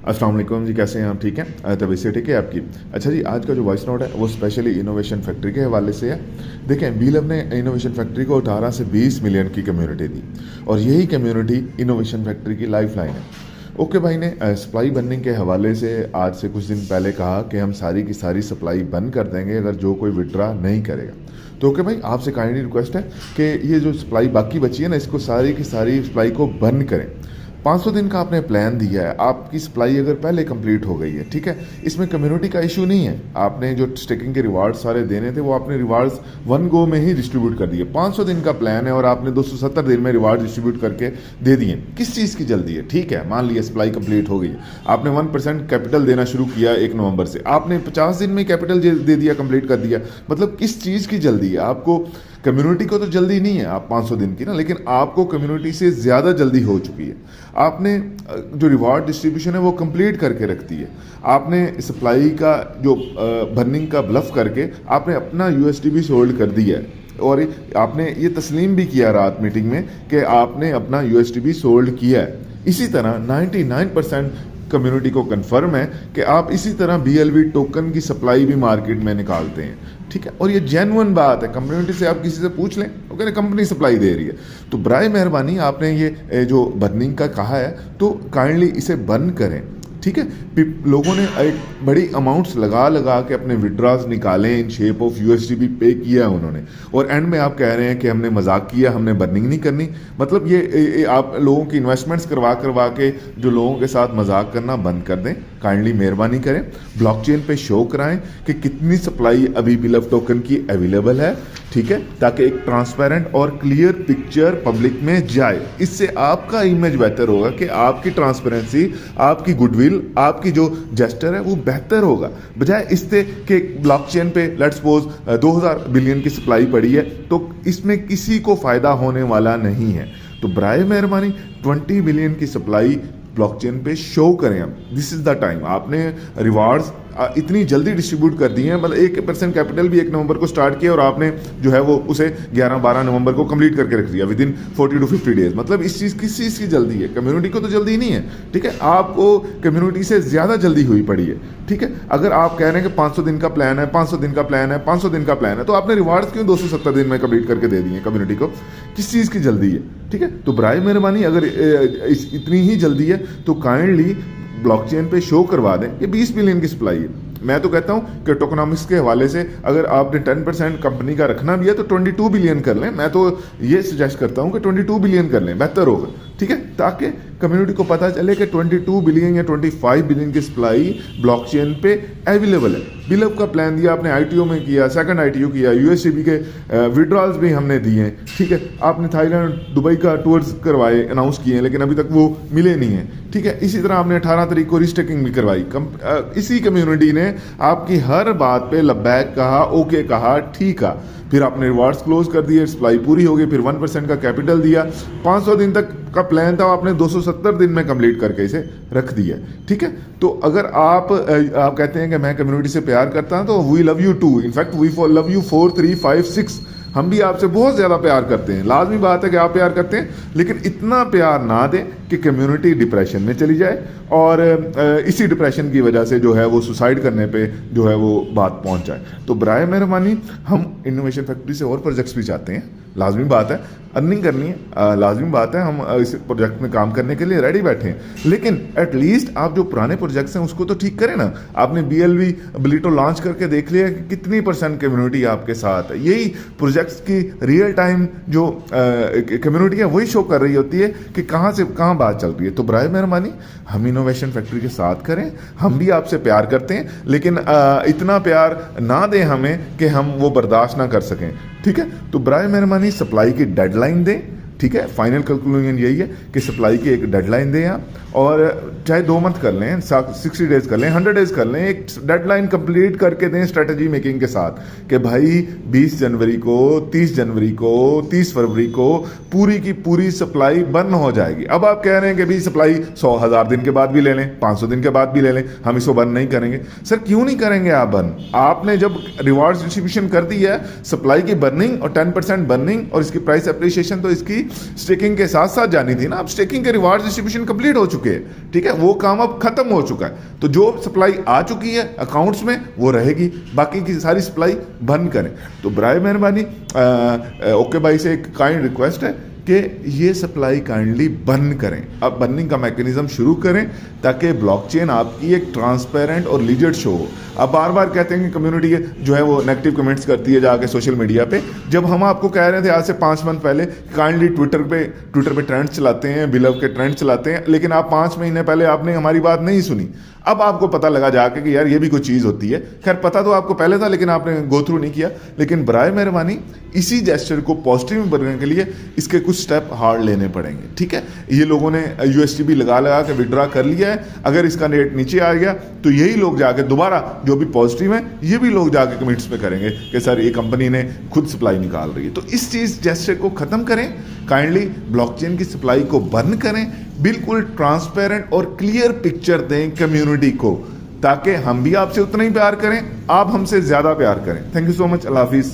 अस्सलाम वालेकुम जी, कैसे हैं आप? ठीक हैं? तबीयत से ठीक है आपकी? अच्छा जी, आज का जो वॉइस नोट है वो स्पेशली इनोवेशन फैक्ट्री के हवाले से है। देखें, बीलव ने इनोवेशन फैक्ट्री को 18 से 20 मिलियन की कम्युनिटी दी और यही कम्युनिटी इनोवेशन फैक्ट्री की लाइफ लाइन है। ओके भाई ने सप्लाई बंदिंग के हवाले से आज से कुछ दिन पहले कहा कि हम सारी की सारी सप्लाई बंद कर देंगे अगर जो कोई विड्रा नहीं करेगा। तो ओके भाई, आपसे काइंडली रिक्वेस्ट है कि ये जो सप्लाई बाकी बची है ना, इसको सारी की सारी सप्लाई को बंद करें। 500 दिन का आपने प्लान दिया है, आपकी सप्लाई अगर पहले कंप्लीट हो गई है, ठीक है, इसमें कम्युनिटी का इशू नहीं है। आपने जो स्टेकिंग के रिवार्ड सारे देने थे वो आपने रिवार्ड्स वन गो में ही डिस्ट्रीब्यूट कर दिए। 500 दिन का प्लान है और आपने 270 दिन में रिवार्ड डिस्ट्रीब्यूट करके दे दिए। किस चीज़ की जल्दी है? ठीक है, मान लिया सप्लाई कंप्लीट हो गई, आपने 1% कैपिटल देना शुरू किया 1 नवंबर से, आपने 50 दिन में कैपिटल दे दिया, कंप्लीट कर दिया। मतलब किस चीज़ की जल्दी है आपको? कम्युनिटी को तो जल्दी नहीं है आप 500 दिन की ना, लेकिन आपको कम्युनिटी से ज़्यादा जल्दी हो चुकी है। आपने जो रिवार्ड डिस्ट्रीब्यूशन है वो कंप्लीट करके रख दी है। आपने सप्लाई का जो बर्निंग का ब्लफ करके आपने अपना यूएसडीबी होल्ड कर दिया है और आपने ये तस्लीम भी किया रात मीटिंग में कि आपने अपना यूएसडीबी होल्ड किया है। इसी तरह 99% कम्युनिटी को कंफर्म है कि आप इसी तरह बीएलवी टोकन की सप्लाई भी मार्केट में निकालते हैं, ठीक है। और ये जेन्युइन बात है, कम्युनिटी से आप किसी से पूछ लें, वो कहते कंपनी सप्लाई दे रही है। तो बराए मेहरबानी आपने ये जो बर्निंग का कहा है तो काइंडली इसे बंद करें, ठीक है। लोगों ने एक बड़ी अमाउंट्स लगा के अपने विड्रॉज निकाले, इन शेप ऑफ यूएसडीबी पे किया उन्होंने, और एंड में आप कह रहे हैं कि हमने मजाक किया, हमने बर्निंग नहीं करनी। मतलब ये आप लोगों की इन्वेस्टमेंट्स करवा के जो लोगों के साथ मजाक करना बंद कर दें, काइंडली मेहरबानी करें। ब्लॉकचेन पे शो कराएं कि कितनी सप्लाई अभी बिलव टोकन की अवेलेबल है, ठीक है, ताकि एक ट्रांसपेरेंट और क्लियर पिक्चर पब्लिक में जाए। इससे आपका इमेज बेहतर होगा कि आपकी ट्रांसपेरेंसी, आपकी गुडविल, आपकी जो जेस्टर है वो बेहतर होगा, बजाय इससे कि ब्लॉकचेन पे लेट्स सपोज 2000 बिलियन की सप्लाई पड़ी है तो इसमें किसी को फायदा होने वाला नहीं है। तो बराए मेहरबानी 20 बिलियन की सप्लाई ब्लॉकचेन पे शो करें। अब दिस इज द टाइम। आपने रिवार्ड्स इतनी जल्दी डिस्ट्रीब्यूट कर दिए हैं, मतलब 1% कैपिटल भी 1 नवंबर को स्टार्ट किया और आपने जो है वो उसे 11-12 नवंबर को कंप्लीट करके रख दिया विद इन 40 to 50 डेज। मतलब इस चीज़ किस चीज़ की जल्दी है? कम्युनिटी को तो जल्दी नहीं है, ठीक है, आपको कम्युनिटी से ज़्यादा जल्दी हुई पड़ी है, ठीक है। अगर आप कह रहे हैं कि 500 दिन का प्लान है, 500 दिन का प्लान है, 500 दिन का प्लान है, तो आपने रिवार्ड्स क्यों 270 दिन में कंप्लीट करके दे दिए कम्युनिटी को? किस चीज़ की जल्दी है? ठीक है, तो बराए मेहरबानी अगर इतनी ही जल्दी है तो काइंडली ब्लॉकचेन पे शो करवा दें कि 20 बिलियन की सप्लाई है। मैं तो कहता हूं कि टोकनॉमिक्स के हवाले से अगर आपने 10% कंपनी का रखना भी है तो 22 बिलियन कर लें। मैं तो ये सजेस्ट करता हूं कि 22 बिलियन कर लें, बेहतर होगा, ठीक है, ताकि कम्युनिटी को पता चले कि 22 बिलियन या 25 बिलियन की सप्लाई ब्लॉकचेन पे अवेलेबल है। बिलव का प्लान दिया आपने, आईटीओ में किया, सेकंड आईटीओ किया, यूएसडीबी के विड्रॉल्स भी हमने दिए, ठीक है। आपने थाईलैंड, दुबई का टूर्स करवाए, अनाउंस किए, लेकिन अभी तक वो मिले नहीं है, ठीक है। इसी तरह आपने 18 तारीख को रिस्टेकिंग भी करवाई। इसी कम्युनिटी ने आपकी हर बात पे लब्बैक कहा, ओके कहा, ठीक कहा। फिर आपने रिवार्ड्स क्लोज कर दिए, सप्लाई पूरी हो गई, फिर 1% का कैपिटल दिया। 500 दिन तक का प्लान था, आपने 270 दिन में कंप्लीट करके इसे रख दिया, ठीक है। तो अगर आप कहते हैं कि मैं कम्युनिटी से प्यार करता हूं, तो we love you too, in fact we love you 4, 3, 5, 6। हम भी आपसे बहुत ज़्यादा प्यार करते हैं। लाजमी बात है कि आप प्यार करते हैं, लेकिन इतना प्यार ना दें कि कम्युनिटी डिप्रेशन में चली जाए और इसी डिप्रेशन की वजह से जो है वो सुसाइड करने पे जो है वो बात पहुंच जाए। तो बराए मेहरबानी हम इनोवेशन फैक्ट्री से और प्रोजेक्ट्स भी चाहते हैं, लाजमी बात है, अर्निंग करनी है, लाजमी बात है, हम इस प्रोजेक्ट में काम करने के लिए रेडी बैठे हैं, लेकिन एटलीस्ट आप जो पुराने प्रोजेक्ट्स हैं उसको तो ठीक करें ना। आपने बीएलवी बिलीटो लॉन्च करके देख लिया कि कितनी % कम्युनिटी आपके साथ है। यही प्रोजेक्ट्स की रियल टाइम जो कम्युनिटी है वही शो कर रही होती है कि कहाँ से कहाँ बात चल रही है। तो बराए मेहरबानी हम इनोवेशन फैक्ट्री के साथ करें, हम भी आपसे प्यार करते हैं, लेकिन इतना प्यार ना दें हमें कि हम वो बर्दाश्त ना कर सकें, ठीक है। तो बराए मेहरबानी सप्लाई की डेडलाइन दें, ठीक है। फाइनल कंक्लूजन यही है कि सप्लाई की एक डेडलाइन दें आप, और चाहे 2 मंथ कर लें, 60 डेज कर लें, 100 डेज कर लें, एक डेडलाइन कंप्लीट करके दें स्ट्रेटजी मेकिंग के साथ कि भाई 20 जनवरी को, 30 जनवरी को, 30 फरवरी को पूरी की पूरी सप्लाई बंद हो जाएगी। अब आप कह रहे हैं कि भाई सप्लाई 100,000 दिन के बाद भी ले लें, 500 दिन के बाद भी ले लें, हम इसको बंद नहीं करेंगे। सर क्यों नहीं करेंगे आप बंद? आपने जब रिवार्ड्स डिस्ट्रीब्यूशन कर दी है, सप्लाई की बर्निंग और 10% बर्निंग और इसकी प्राइस अप्रिसिएशन तो इसकी स्टेकिंग के साथ साथ जानी थी ना। अब स्टेकिंग के रिवार्ड्स डिस्ट्रीब्यूशन कंप्लीट हो चुके चुके हैं, ठीक है, वो काम अब खत्म हो चुका है। तो जो सप्लाई आ चुकी है अकाउंट्स में वो रहेगी, बाकी की सारी सप्लाई बंद करें। तो बराए मेहरबानी ओके भाई से एक काइंड रिक्वेस्ट है कि ये सप्लाई काइंडली बंद करें, अब बर्निंग का मैकेनिज्म शुरू करें ताकि ब्लॉकचेन आपकी एक ट्रांसपेरेंट और लीजिट शो हो। अब बार बार कहते हैं कि कम्युनिटी जो है वो नेगेटिव कमेंट्स करती है जाके सोशल मीडिया पे, जब हम आपको कह रहे थे आज से 5 मंथ पहले काइंडली ट्विटर पे ट्रेंड चलाते हैं, बिलव के ट्रेंड चलाते हैं, लेकिन आप 5 महीने पहले आपने हमारी बात नहीं सुनी। अब आपको पता लगा जाके कि यार ये भी कोई चीज़ होती है। खैर पता तो आपको पहले था लेकिन आपने गो थ्रू नहीं किया। लेकिन बराए मेहरबानी इसी जेस्चर को पॉजिटिव में बनाने के लिए इसके कुछ स्टेप हार्ड लेने पड़ेंगे, ठीक है। ये लोगों ने USDB लगा के विड्रॉ कर लिया है, अगर इसका रेट नीचे आ गया तो यही लोग जाके दोबारा जो भी पॉजिटिव है ये भी लोग जाके कमेंट्स में करेंगे कि सर ये कंपनी ने खुद सप्लाई निकाल रही है। तो इस चीज़ जेस्चर को ख़त्म करें, काइंडली ब्लॉकचेन की सप्लाई को बंद करें, बिल्कुल ट्रांसपेरेंट और क्लियर पिक्चर दें कम्युनिटी को, ताकि हम भी आपसे उतना ही प्यार करें, आप हमसे ज़्यादा प्यार करें। थैंक यू सो मच, अल्लाह हाफिज़।